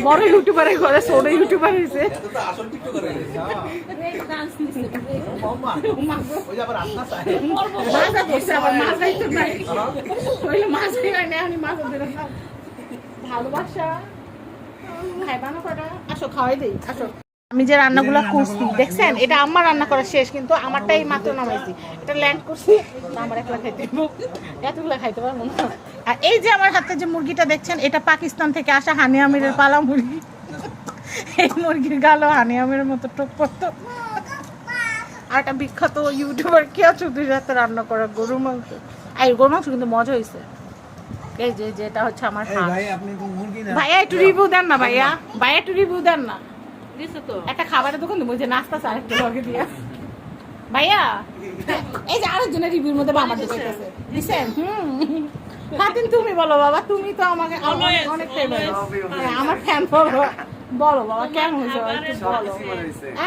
বড় ইউটিউবারে করে ছোট ইউটিউবার হয়েছে। ভালোবাসা খাইবানো কটা আসো খাওয়াই দিই আসো। আমি যে রান্নাগুলো করছি দেখছেন, এটা আমার রান্না করা শেষ, কিন্তু আমারটাই মাত্র নামাইছি। এটা ল্যান্ড করছি, আমার একলা খাইতে এতগুলো খাইতে পারবো না। আর এই যে আমার হাতে যে মুরগিটা দেখছেন, এটা পাকিস্তান থেকে আসা হানি আমিরের পালা মুরগি। এই মুরগির গালও হানি আমিরের মতো টোপ পড়তো। আর একটা বিখ্যাত ইউটিউবার কেয়া চৌধুরীর হাতে রান্না করা গরুর মাংস। আর গরুর মাংস কিন্তু মজা হয়েছে। এই যে যেটা হচ্ছে আমার ভাইয়া একটু রিভিউ দেন না, ভাইয়া ভাইয়া একটু রিভিউ দেন না। একটা খাবারের দোকান তো বলছে নাস্তা চা একটু লগে দিয়া ভাইয়া। এই যে আরেকজনের রিভিউর মধ্যে আমার দিতেছে দিছেন। ফাতিন তুমি বলো বাবা, তুমি তো আমাকে অনেকটাই বলো, আমার ফ্যান বলো। বলো বাবা কেমন হয়েছে একটু বলো।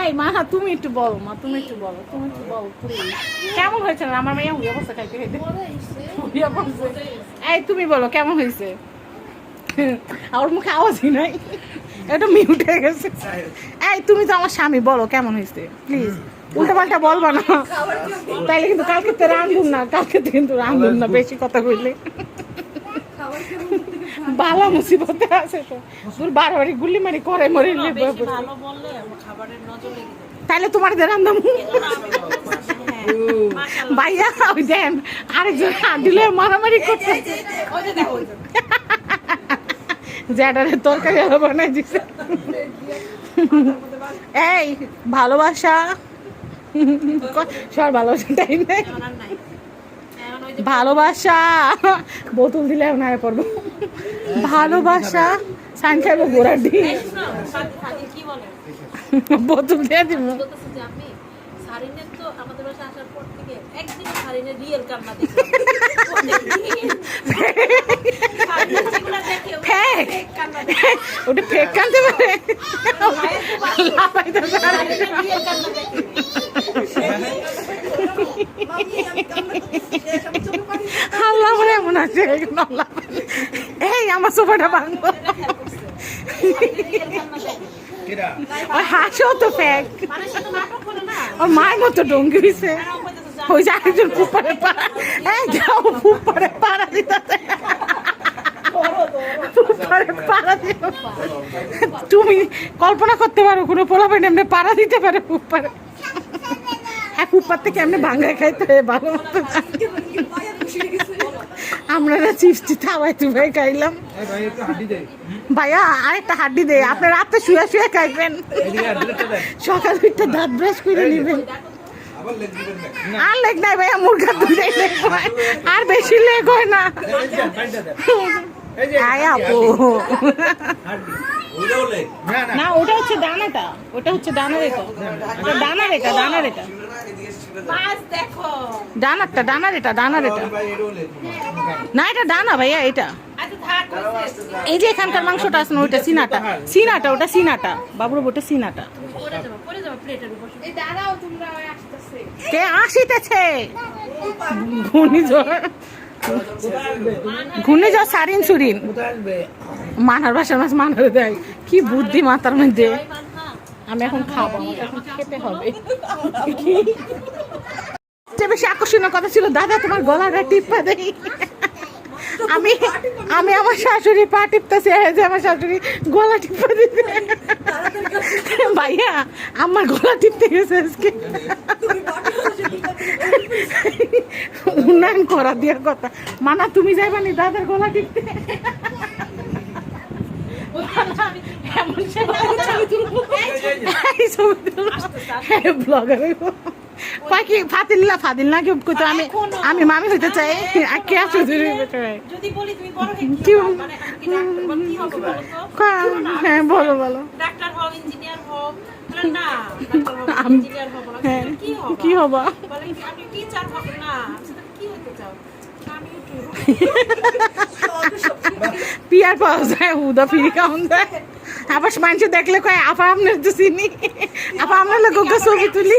এই মা তুমি একটু বলো, মা তুমি একটু বলো, তুমি একটু বলো কেমন হয়েছে। না আমার মেয়ে হুইয়া বসে খাইতে খাইতে হুইয়া বসে। এই তুমি বলো কেমন হয়েছে। আমার মুখে আওয়াজই নাই, এটা মিউট হয়ে গেছে। এই তুমি তো আমার স্বামী, বলো কেমন হয়েছে প্লিজ। উল্টা পাল্টা বলবা না, তাইলে কিন্তু কালকে তো রান্ধুন না, কালকে তো কিন্তু রান্ধুন না বেশি কথা কইলে। বালা মুসিবতে আছে তো, তোর বারবারই গুলি মারি করে মরে। তাইলে তোমার রান্ধাম ভাইয়া। ওই দেন আরেকজন দিলে মারামারি করতে, জ্যাডারে তরকারি বানাই দিছে। এই ভালোবাসা সবার ভালোবাসা টাইম নেই। ভালোবাসা বোতল দিলে না পড়বো। ভালোবাসা সাইন খাইবো গোড়ার দিয়ে বোতল দিয়ে দিব। ওটা ফেক কানতে পারে। আল্লাহ আমার এমন আছে। এই আমার সোফাটা ভাঙবো। হাসো তো ফেক, ওর মায়ের মতো ডঙ্গি হয়েছে। ওই যে আরেকজন ফুপারে পাড়া, এই যাও ফুপারে পাড়া দিতে। তুমি কল্পনা করতে পারো কোনো পোলাপান এমনি পাড়া দিতে পারে ফুপারে। হ্যাঁ ফুপার থেকে এমনি ভাঙ্গায় খাইতে হয় ভালো মতো। আমরা চিপস খাওয়াই তুমি খাইলাম। ভাইয়া আরেকটা হাড্ডি দে, আপনি রাতে শুয়ে শুয়ে খাইবেন, সকালে একটা দাঁত ব্রাশ করে নেবেন। আর লেগ নাই ভাইয়া, মুরগা দুটাই লেগ হয়, আর বেশি লেগ হয় না। না ওটা হচ্ছে ডানাটা, ওটা হচ্ছে ডানা রেখা, ডানা রেখা, ডানা রেখা, ডানারটা, ডানা রেটা, ডানা রেটা না, এটা ডানা ভাইয়া। এটা এই যে এখানকার মাংসটা আছে না, ওইটা সিনাটা, সিনাটা ওটা সিনাটা বাবুর, ওটা সিনাটা। কে আসিতেছে? ঘূর্ণিঝড়, ঘূর্ণিঝড় সারিন সুরিন। মানার বাসার মাছ মানার দেয়, কি বুদ্ধি মাথার মধ্যে। আমি এখন খাবো, এখন খেতে হবে। বেশি আকর্ষণীয় কথা ছিল দাদা তোমার গলাটা টিপা দেই। আমি আমি আমার শাশুড়ি পা টিপতেছি, যে আমার শাশুড়ি গলা টিপা দিতে। ভাইয়া আমার গলা টিপতে গেছে আজকে, উন্নয়ন করা দেওয়ার কথা। মানা তুমি যাইবানি দাদার গলা টিপতে? পাখি ফাতিল্লা ফাদিল না কেউ কইতো আমি, আমি মামি হইতে চাই। কে আছো যদি বলি তুমি বড় কি মানে কি হবে বলো তো? হ্যাঁ বলো বলো। ডাক্তার হও, ইঞ্জিনিয়ার হও। না ডাক্তার হও, ইঞ্জিনিয়ার হও বলো। কি হবে? কি হবে? বলে আমি টিচার হব না। কি হতে চাও? আমি পিয়ার পাওয়া যায়, হুদা ফিরি কাউন যায়। আবার মানুষ দেখলে কয় আপা আপনার তো চিনি, আপা আপনার লোক ছবি তুলি।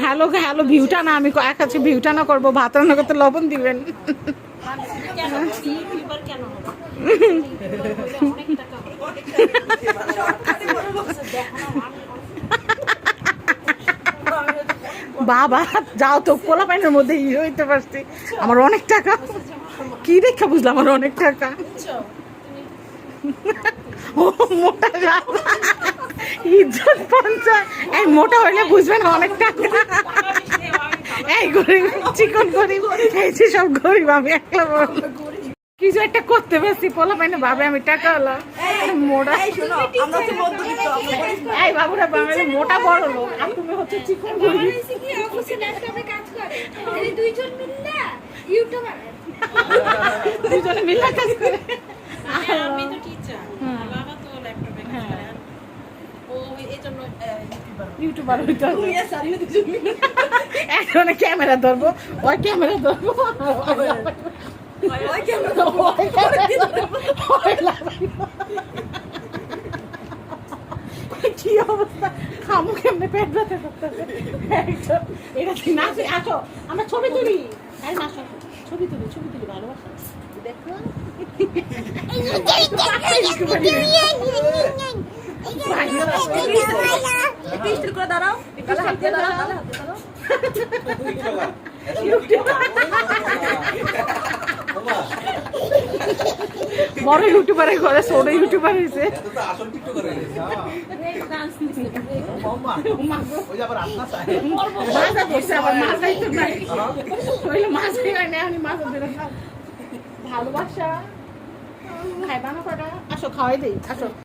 হ্যালো হ্যালো ভিউটা না, আমি এক আছে ভিউটা না করবো, ভাত রান্না করতে লবণ দিবেন। বাবা যাও তো, পোলা পাইনের মধ্যে হিরো হইতে পারছি, আমার অনেক টাকা। কি দেখা বুঝলাম আমার অনেক টাকা? ও মোটা গাছ, ইজ্জত পঞ্চাশ। এই মোটা হইলে বুঝবেন অনেক টাকা। এই গরিব, চিকন গরিব, এই যে সব গরিব, আমি একলা কিছু একটা করতে পারছি, পোলা পাইনে ভাবে আমি টাকা হলো মোটা। এই বাবুরা বাঙালি মোটা বড় লোক, আর তুমি হচ্ছে চিকন গরিব। দুজনে মিলে কাজ করে। আমি তো টিচার, বাবা তো ল্যাপটপে কাজ করে। ও এইজন্য ইউটিউবার হইতে হবে। এখন ক্যামেরা ধরবো, ওই ক্যামেরা ধরবো, কি অবস্থা, খামু কেমনে, পেট ব্যথা করতেছে। এটা কি নাচে? আসো আমরা ছবি তুলি। আরে না, ছবি তুলি, ছবি তুলি, ভালোবাসা দেখো। দাঁড়াও, বড় ইউটিউবার ঘরে ছোট ইউটিউবার হয়েছে। ভালোবাসা খাইবা না কটা? আসো খাওয়াই দিই, আসো।